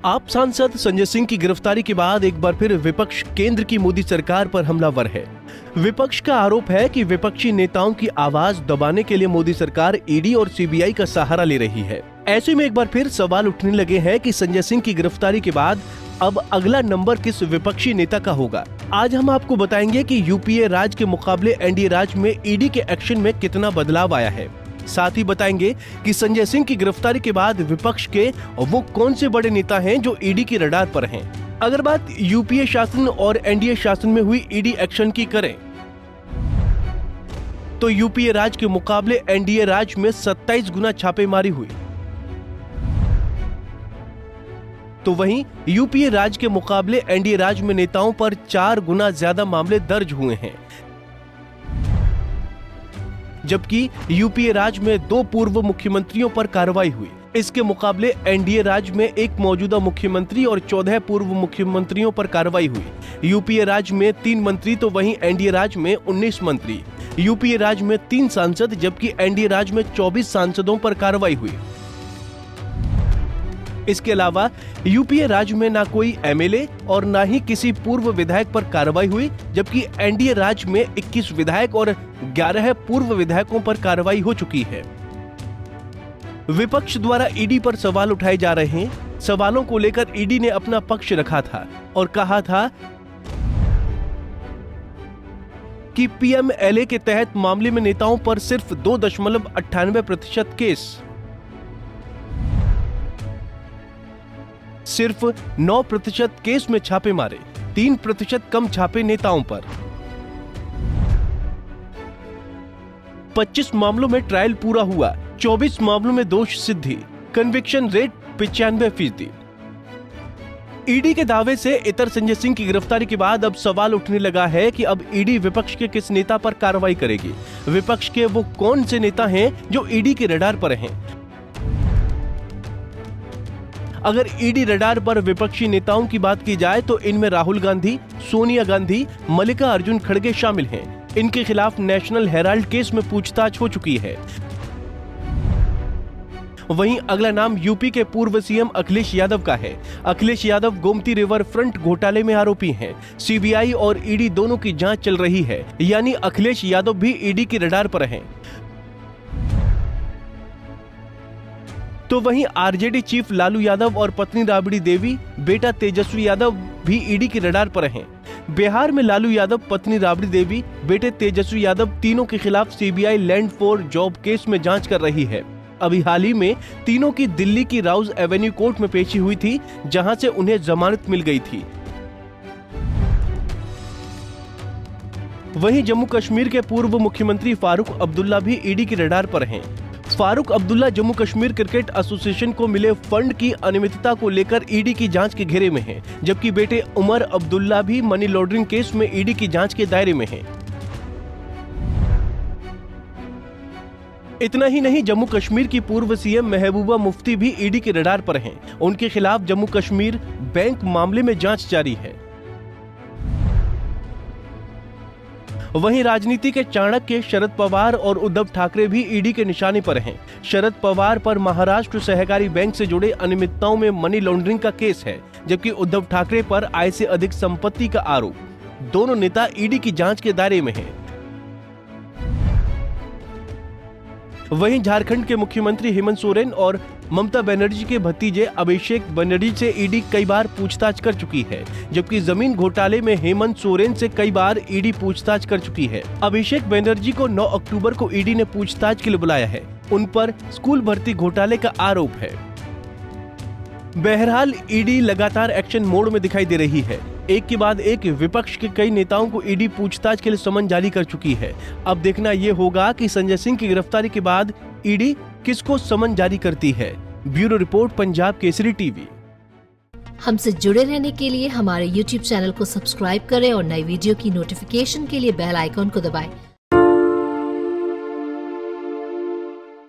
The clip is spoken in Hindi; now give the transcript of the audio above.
आप सांसद संजय सिंह की गिरफ्तारी के बाद एक बार फिर विपक्ष केंद्र की मोदी सरकार पर हमलावर है। विपक्ष का आरोप है कि विपक्षी नेताओं की आवाज दबाने के लिए मोदी सरकार ईडी और सीबीआई का सहारा ले रही है। ऐसे में एक बार फिर सवाल उठने लगे हैं कि संजय सिंह की गिरफ्तारी के बाद अब अगला नंबर किस विपक्षी नेता का होगा। आज हम आपको बताएंगे कि यूपीए राज के मुकाबले एनडीए राज में ईडी के एक्शन में कितना बदलाव आया है। साथ ही बताएंगे कि संजय सिंह की गिरफ्तारी के बाद विपक्ष के वो कौन से बड़े नेता हैं जो ईडी की रडार पर हैं। अगर बात यूपीए शासन और एनडीए शासन में हुई ईडी एक्शन की करें तो यूपीए राज के मुकाबले एनडीए राज में 27 गुना छापेमारी हुई, तो वहीं यूपीए राज के मुकाबले एनडीए राज में नेताओं पर 4 गुना ज्यादा मामले दर्ज हुए हैं। जबकि यूपीए राज में 2 पूर्व मुख्यमंत्रियों पर कार्रवाई हुई। इसके मुकाबले एनडीए राज में एक मौजूदा मुख्यमंत्री और 14 पूर्व मुख्यमंत्रियों पर कार्रवाई हुई। यूपीए राज में 3 मंत्री तो वहीं एनडीए राज में 19 मंत्री। यूपीए राज में 3 सांसद जबकि एनडीए राज में 24 सांसदों पर कार्रवाई हुई। इसके अलावा यूपीए राज्य में ना कोई एमएलए और ना ही किसी पूर्व विधायक पर कार्रवाई हुई, जबकि एनडीए राज्य में 21 विधायक और 11 पूर्व विधायकों पर कार्रवाई हो चुकी है। विपक्ष द्वारा ईडी पर सवाल उठाए जा रहे हैं। सवालों को लेकर ईडी ने अपना पक्ष रखा था और कहा था कि पीएमएलए के तहत मामले में नेताओं पर सिर्फ 2.98% केस, सिर्फ 9% केस में छापे मारे, 3% कम छापे नेताओं पर। 25 मामलों में ट्रायल पूरा हुआ, 24 मामलों में दोष सिद्धि, कन्विक्शन रेट 95%। ईडी के दावे से इतर संजय सिंह की गिरफ्तारी के बाद अब सवाल उठने लगा है कि अब ईडी विपक्ष के किस नेता पर कार्रवाई करेगी। विपक्ष के वो कौन से नेता हैं जो ईडी के रडार पर हैं। अगर ईडी रडार पर विपक्षी नेताओं की बात की जाए तो इनमें राहुल गांधी, सोनिया गांधी, मल्लिकार्जुन खड़गे शामिल हैं। इनके खिलाफ नेशनल हेराल्ड केस में पूछताछ हो चुकी है। वहीं अगला नाम यूपी के पूर्व सीएम अखिलेश यादव का है। अखिलेश यादव गोमती रिवर फ्रंट घोटाले में आरोपी हैं। सीबीआई और ईडी दोनों की जांच चल रही है, यानी अखिलेश यादव भी ईडी की रडार पर हैं। तो वहीं आरजेडी चीफ लालू यादव और पत्नी राबड़ी देवी, बेटा तेजस्वी यादव भी ईडी की रडार पर हैं। बिहार में लालू यादव, पत्नी राबड़ी देवी, बेटे तेजस्वी यादव तीनों के खिलाफ CBI land for job case में जांच कर रही है। अभी हाल ही में तीनों की दिल्ली की राउज एवेन्यू कोर्ट में पेशी हुई थी, जहां से उन्हें जमानत मिल गई थी। वहीं जम्मू कश्मीर के पूर्व मुख्यमंत्री फारूक अब्दुल्ला भी ईडी की रडार पर हैं। फारूक अब्दुल्ला जम्मू कश्मीर क्रिकेट एसोसिएशन को मिले फंड की अनियमितता को लेकर ईडी की जांच के घेरे में हैं, जबकि बेटे उमर अब्दुल्ला भी मनी लॉन्ड्रिंग केस में ईडी की जांच के दायरे में हैं। इतना ही नहीं, जम्मू कश्मीर की पूर्व सीएम महबूबा मुफ्ती भी ईडी के रडार पर हैं। उनके खिलाफ जम्मू कश्मीर बैंक मामले में जांच जारी है। वहीं राजनीति के चाणक्य शरद पवार और उद्धव ठाकरे भी ईडी के निशाने पर हैं। शरद पवार पर महाराष्ट्र सहकारी बैंक से जुड़े अनियमितताओं में मनी लॉन्ड्रिंग का केस है, जबकि उद्धव ठाकरे पर आय से अधिक संपत्ति का आरोप। दोनों नेता ईडी की जांच के दायरे में हैं। वहीं झारखंड के मुख्यमंत्री हेमंत सोरेन और ममता बनर्जी के भतीजे अभिषेक बनर्जी से ईडी कई बार पूछताछ कर चुकी है, जबकि जमीन घोटाले में हेमंत सोरेन से कई बार ईडी पूछताछ कर चुकी है। अभिषेक बनर्जी को 9 अक्टूबर को ईडी ने पूछताछ के लिए बुलाया है। उन पर स्कूल भर्ती घोटाले का आरोप है। बहरहाल ईडी लगातार एक्शन मोड में दिखाई दे रही है। एक के बाद एक विपक्ष के कई नेताओं को ईडी पूछताछ के लिए समन जारी कर चुकी है। अब देखना ये होगा कि संजय सिंह की गिरफ्तारी के बाद ईडी किसको समन जारी करती है। Bureau report, Punjab Kesari TV. हमसे जुड़े रहने के लिए हमारे YouTube चैनल को सब्सक्राइब करें और नई वीडियो की नोटिफिकेशन के लिए बेल आइकॉन को दबाएं।